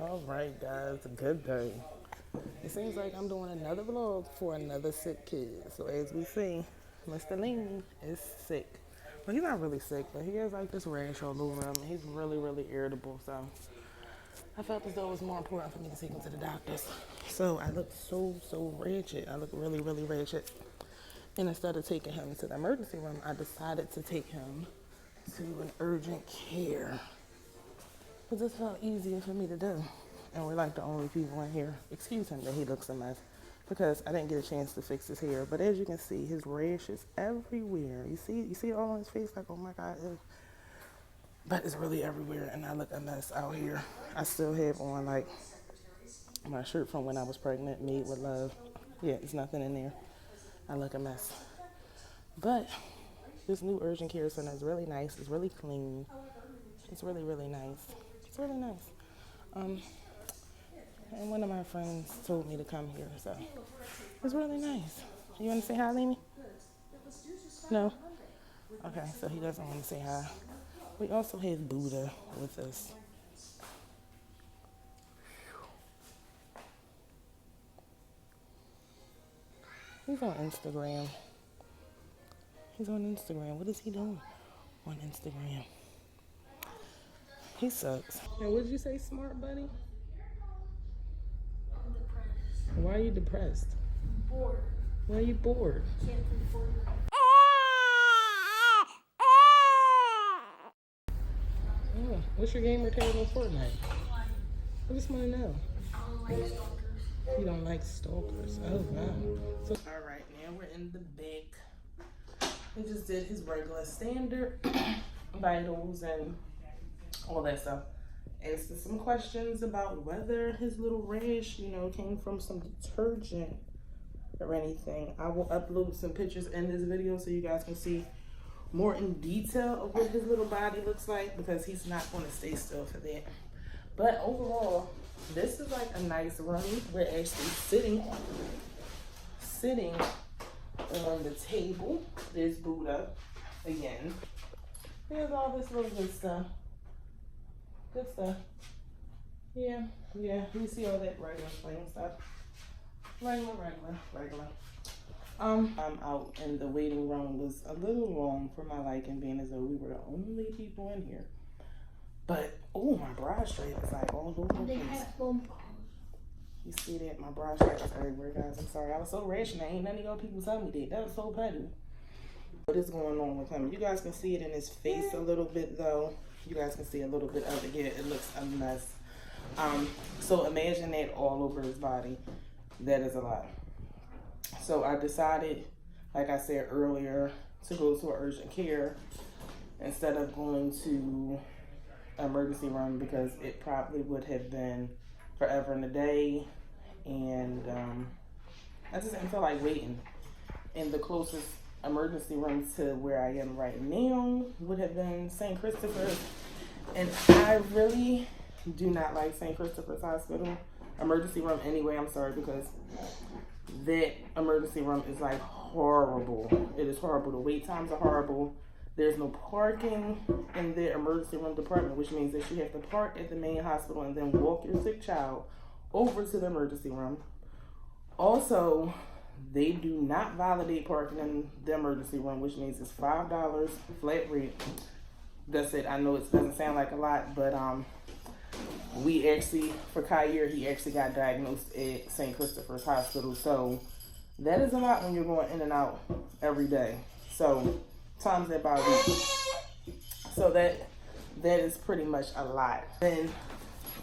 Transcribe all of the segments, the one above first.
All right, guys, good day. It seems like I'm doing another vlog for another sick kid. So as we see, Mr. Lean is sick. But he's not really sick, but he has like this rash all over him. He's really, really irritable. So I felt as though it was more important for me to take him to the doctors. So I look so wretched. I look really, really wretched. And instead of taking him to the emergency room, I decided to take him to an urgent care. Because this felt easier for me to do. And we're like the only people in here. Excuse him that he looks a mess. Because I didn't get a chance to fix his hair. But as you can see, his rash is everywhere. You see it all on his face? Like, oh my God. Ew. But it's really everywhere. And I look a mess out here. I still have on like my shirt from when I was pregnant, Made with Love. Yeah, there's nothing in there. I look a mess. But this new urgent care center is really nice. It's really clean. It's really, really nice. It's really nice. And one of my friends told me to come here, so it's really nice. You want to say hi, Leni? No? Okay, so he doesn't want to say hi. We also have Buddha with us. He's on Instagram. He's on Instagram. What is he doing on Instagram? He sucks. Now, what did you say, smart buddy? I'm depressed. Why are you depressed? Bored. Why are you bored? Can't play Fortnite. Oh, what's your gamer tag on Fortnite? Why? I just want to know. I don't like stalkers. You don't like stalkers. Oh, wow. So, all right, now we're in the back. He just did his regular standard vitals and all that stuff. Asked some questions about whether his little rash, came from some detergent or anything. I will upload some pictures in this video so you guys can see more in detail of what his little body looks like, because he's not going to stay still for that. But overall, this is like a nice room. We're actually sitting on the table. There's Buddha again. There's all this little good stuff. Good stuff. Yeah. You see all that regular plain stuff. Regular. I'm out, and the waiting room was a little long for my liking, being as though we were the only people in here. But oh, my bra strap is like all over the They place. have phone calls. You see that? My bra strap is everywhere, guys. I'm sorry. I was so rational. Ain't none of y'all people tell me that. That was so petty. What is going on with him? You guys can see it in his face a little bit, though. You guys can see a little bit of it here. It looks a mess. So imagine that all over his body. That is a lot. So I decided, like I said earlier, to go to urgent care instead of going to emergency room, because it probably would have been forever and a day, and I just didn't feel like waiting. And the closest emergency room to where I am right now would have been St. Christopher's, and I really do not like St. Christopher's Hospital emergency room anyway. I'm sorry, because that emergency room is like horrible. It is horrible. The wait times are horrible. There's no parking in the emergency room department, which means that you have to park at the main hospital and then walk your sick child over to the emergency room. Also, they do not validate parking in the emergency room, which means it's $5 flat rate. That's it. I know it doesn't sound like a lot, but we actually, for Kyrie, he actually got diagnosed at St. Christopher's Hospital. So that is a lot when you're going in and out every day. So times that by week. So that is pretty much a lot. And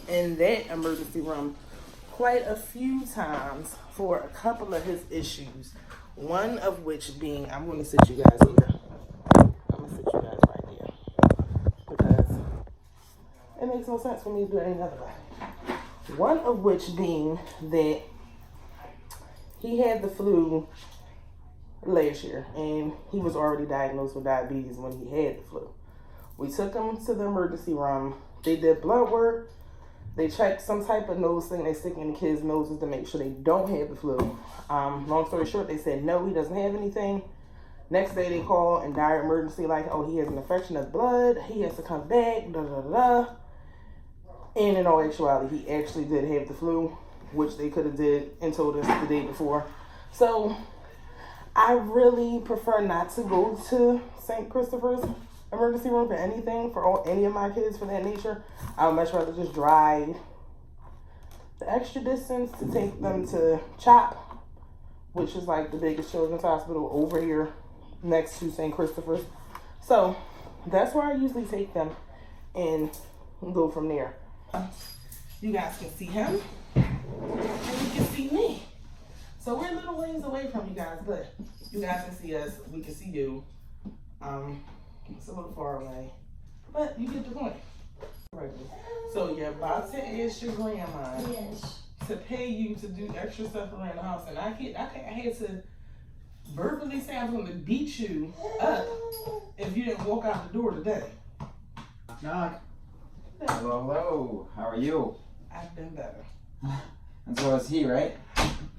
in that emergency room, quite a few times for a couple of his issues. One of which being, I'm going to sit you guys here. I'm going to sit you guys right here, because it makes no sense for me to do it any other way. One of which being that he had the flu last year, and he was already diagnosed with diabetes when he had the flu. We took him to the emergency room. They did blood work. They checked some type of nose thing they stick in the kids' noses to make sure they don't have the flu. Long story short, they said no, he doesn't have anything. Next day they call in dire emergency, like, oh, he has an infection of blood. He has to come back, And in all actuality, he actually did have the flu, which they could have did and told us the day before. So I really prefer not to go to St. Christopher's emergency room for anything, for any of my kids for that nature. I would much rather just drive the extra distance to take them to CHOP, which is like the biggest children's hospital over here next to St. Christopher's. So that's where I usually take them and go from there. You guys can see him and you can see me. So we're a little ways away from you guys, but you guys can see us. We can see you. It's a little far away, but you get the point. So you're about to ask your grandma to pay you to do extra stuff around the house, and I had to verbally say I was going to beat you up if you didn't walk out the door today. Knock. Hello, hello. How are you? I've been better. And so is he, right?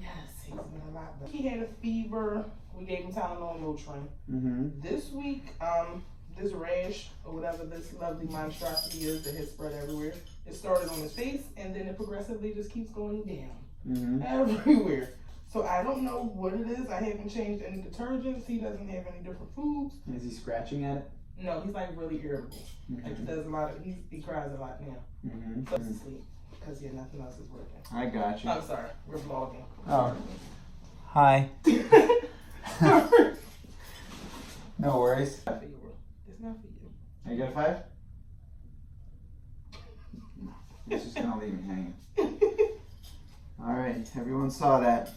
Yes, he's been a lot better. He had a fever. We gave him Tylenol and Motrin. Mm-hmm. This week, this rash or whatever this lovely monstrosity is that has spread everywhere, it started on his face and then it progressively just keeps going down everywhere. So I don't know what it is. I haven't changed any detergents. He doesn't have any different foods. Is he scratching at it? No, he's like really irritable. Like he does a lot of, he cries a lot now. So to sleep because nothing else is working. I got you. I'm sorry, we're vlogging. Oh. Hi. No worries. It's not for you. Are you got a 5? He's just gonna leave me hanging. Alright, everyone saw that.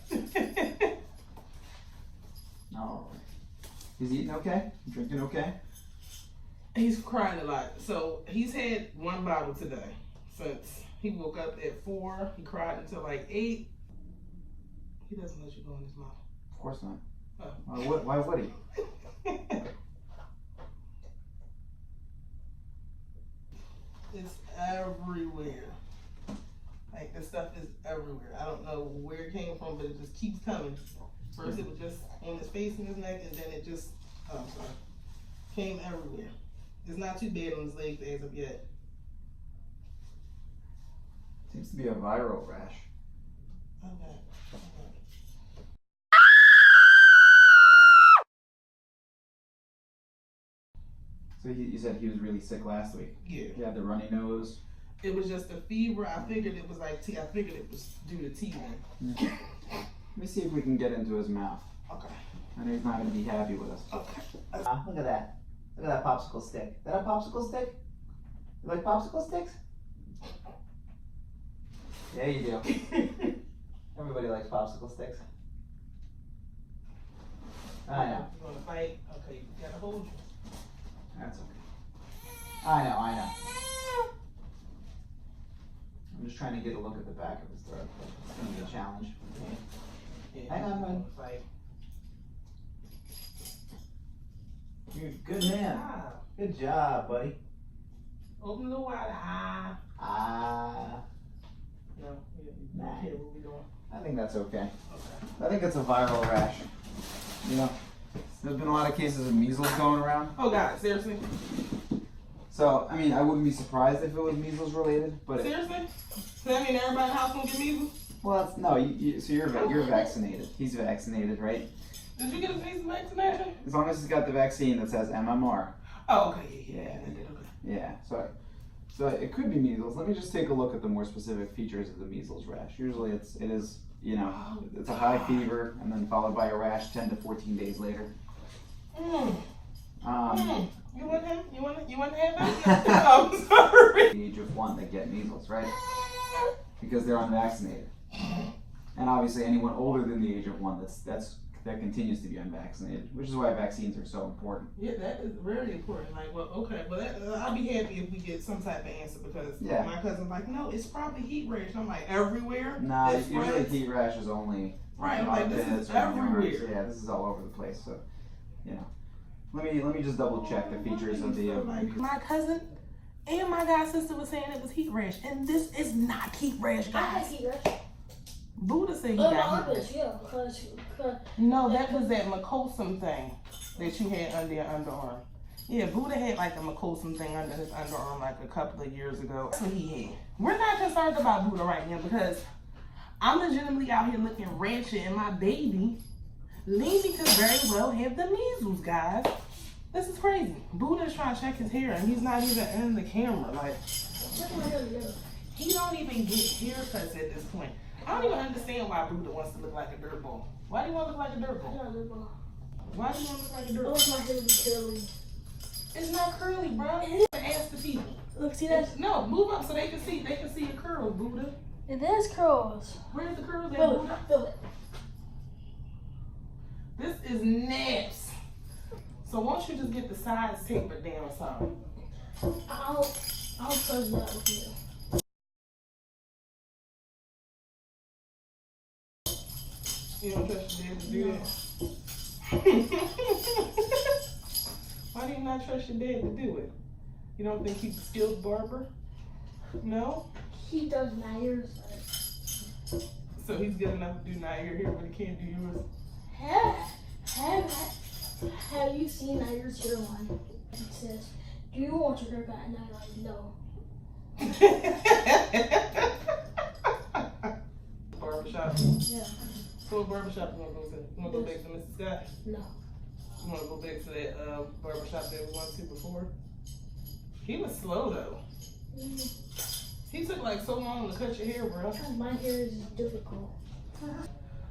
Alright. He's eating okay? Drinking okay? He's crying a lot. So he's had one bottle today since he woke up at 4. He cried until like 8. He doesn't let you go in his mouth. Of course not. Oh. Why would he? It's everywhere. Like this stuff is everywhere. I don't know where it came from, but it just keeps coming. First it was just on his face and his neck, and then it just, came everywhere. It's not too bad on his legs as of yet. Seems to be a viral rash. Okay. So you said he was really sick last week? Yeah. He had the runny nose? It was just a fever. I figured it was like I figured it was due to teething. Let me see if we can get into his mouth. Okay. I know he's not going to be happy with us. Okay. Look at that. Look at that popsicle stick. Is that a popsicle stick? You like popsicle sticks? Yeah, you do. Everybody likes popsicle sticks. I know. You want to fight? Okay, you gotta hold you. That's okay. I know. I'm just trying to get a look at the back of his throat. It's going to be a challenge. Yeah. Hang on, you man. wanna fight. You're a good man. Ah. Good job, buddy. Open a little wide. Ah. No. Nah. Okay, what we doing? I think that's okay. Okay. I think it's a viral rash. You know, there's been a lot of cases of measles going around. Oh God, seriously? So, I mean, I wouldn't be surprised if it was measles related, but Seriously? So that mean everybody in the house gonna get measles? well, it's, no. So you're vaccinated. He's vaccinated, right? Did you get a measles vaccination? As long as he's got the vaccine that says MMR. Oh, okay, yeah. I did, okay. Yeah. So it could be measles. Let me just take a look at the more specific features of the measles rash. Usually it is it's a high fever and then followed by a rash 10 to 14 days later. You want him? You want to have him? I'm sorry. The age of 1 that get measles, right? Because they're unvaccinated. And obviously anyone older than the age of 1 that continues to be unvaccinated, which is why vaccines are so important. Yeah, that is very important. Like, well, okay, well, I'll be happy if we get some type of answer because my cousin's like, no, it's probably heat rash. I'm like, everywhere? Nah, It's usually spreads? heat rash is only Right, I'm like, this is everywhere. Yeah, this is all over the place. So, let me just double check the features of the. My cousin and my god sister was saying it was heat rash, and this is not heat rash, I had guys. heat rash. Buddha said he Oh, my got heat armpits, rash. yeah, because No, that was that mucosum thing that you had under your underarm. Yeah, Buddha had like a Makosum thing under his underarm like a couple of years ago. That's what he had. We're not concerned about Buddha right now because I'm legitimately out here looking ratchet and my baby, Lily, could very well have the measles, guys. This is crazy. Buddha's trying to check his hair and he's not even in the camera. Like, he don't even get haircuts at this point. I don't even understand why Buddha wants to look like a dirt ball. Why do you want to look like a dirt ball? Why do you want to look like a dirt ball? my hair be curly. It's not curly, bro. Ask the people. Look, see that? No, move up so they can see. They can see your curls, Buddha. It is curls. Where's the curls at, Feel Buddha? it. Feel it. This is naps. So why don't you just get the sides tapered down some? I'll close that with you. You don't trust your dad to do that? Why do you not trust your dad to do it? You don't think he's a skilled barber? No? He does my ears. So he's good enough to do not your hair, but he can't do yours. Have you seen Nair's hairline? It says, "Do you want your haircut?" And I'm like, "No." Barbershop. Yeah. So what barbershop you want to go to? You want to go back to Mr. Scott? No. You want to go back to that barbershop that we went to before? He was slow though. He took like so long to cut your hair, bro. My hair is difficult.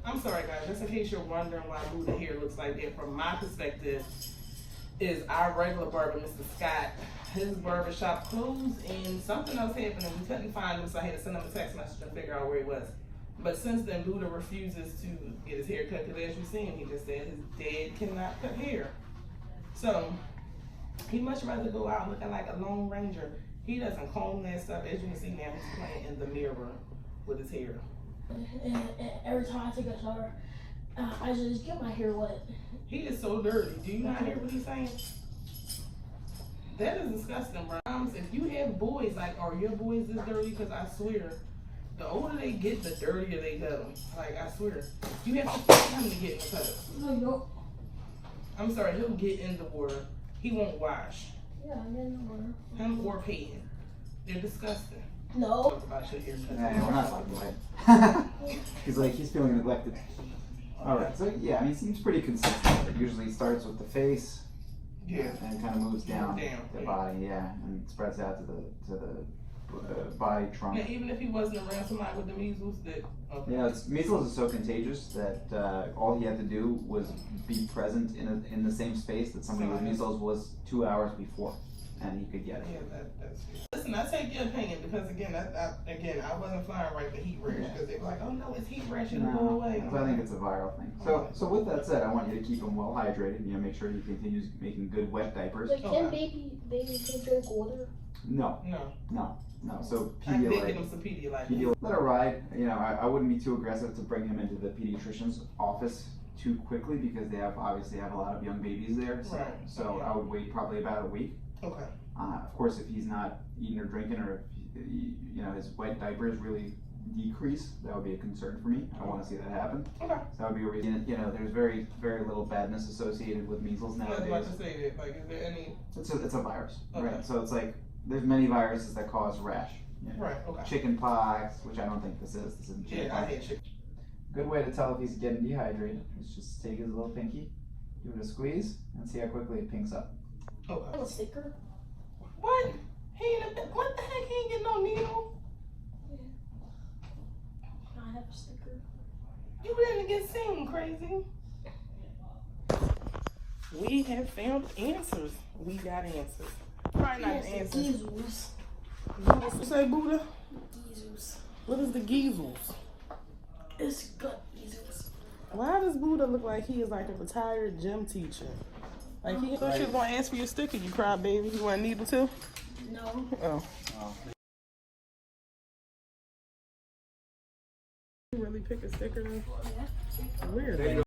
I'm sorry, guys. Just in case you're wondering why Buddha hair looks like that, from my perspective, is our regular barber, Mr. Scott. His barbershop closed and something else happened and we couldn't find him, so I had to send him a text message and figure out where he was. But since then, Buddha refuses to get his hair cut because as you see him, he just said his dad cannot cut hair. So he much rather go out looking like a Lone Ranger. He doesn't comb that stuff. As you can see now, he's playing in the mirror with his hair. And every time I take a shower, I just get my hair wet. He is so dirty. Do you not hear what he's saying? That is disgusting, bro. If you have boys, like, are your boys this dirty? Because I swear, the older they get, the dirtier they go. Like, I swear. You have to force him to get in the tub. No, you don't. I'm sorry, he'll get in the water. He won't wash. Yeah, I'm in the water. Him or Peyton. They're disgusting. No. Talk about your haircut. Yeah, we're not talking about he's feeling neglected. Alright, so yeah, I mean, it seems pretty consistent. It usually starts with the face, Yeah. and kind of moves down the yeah. body, yeah, and spreads out to the body trunk. Now, even if he wasn't around somebody with the measles, that okay. Yeah, measles is so contagious that all he had to do was be present in the same space that somebody with measles was 2 hours before, and he could get it. Yeah, that's good. Listen, I take your opinion because again, I wasn't flying right for heat rash because they were like, oh no, it's heat rash, it'll go away. So I think it's a viral thing. So with that said, I want you to keep him well hydrated. You know, make sure he continues making good wet diapers. Like, can baby can drink water? No. So I did get Pedialyte. him some Pedialyte. Let it ride. You know, I wouldn't be too aggressive to bring him into the pediatrician's office too quickly because they obviously have a lot of young babies there. So, Right. so I would wait probably about a week. Okay. Of course, if he's not eating or drinking, or if his wet diapers really decrease, that would be a concern for me. I want to see that happen. Okay. So that would be a reason. You know, there's very, very little badness associated with measles I was nowadays. about to say that. Like, is there any? It's a virus, Okay. right? So it's like there's many viruses that cause rash. You know, Right. Okay. chicken pox, which I don't think this is. This isn't chicken Yeah, I pox. hate chicken. Good way to tell if he's getting dehydrated is just take his little pinky, give it a squeeze, and see how quickly it pinks up. Okay. A sticker? What? He ain't what the heck? He ain't getting no needle. Can I have a sticker? You didn't get seen, crazy. We have found answers. We got answers. Probably not Yes, the answers. geezers. What you say, Buddha? Geezers. What is the geezels? It's good geezers. Why does Buddha look like he is like a retired gym teacher? Like he thought you was gonna ask for your sticker, you cry baby. You want needle too? No. Oh. You really pick a sticker though? Yeah. Weird.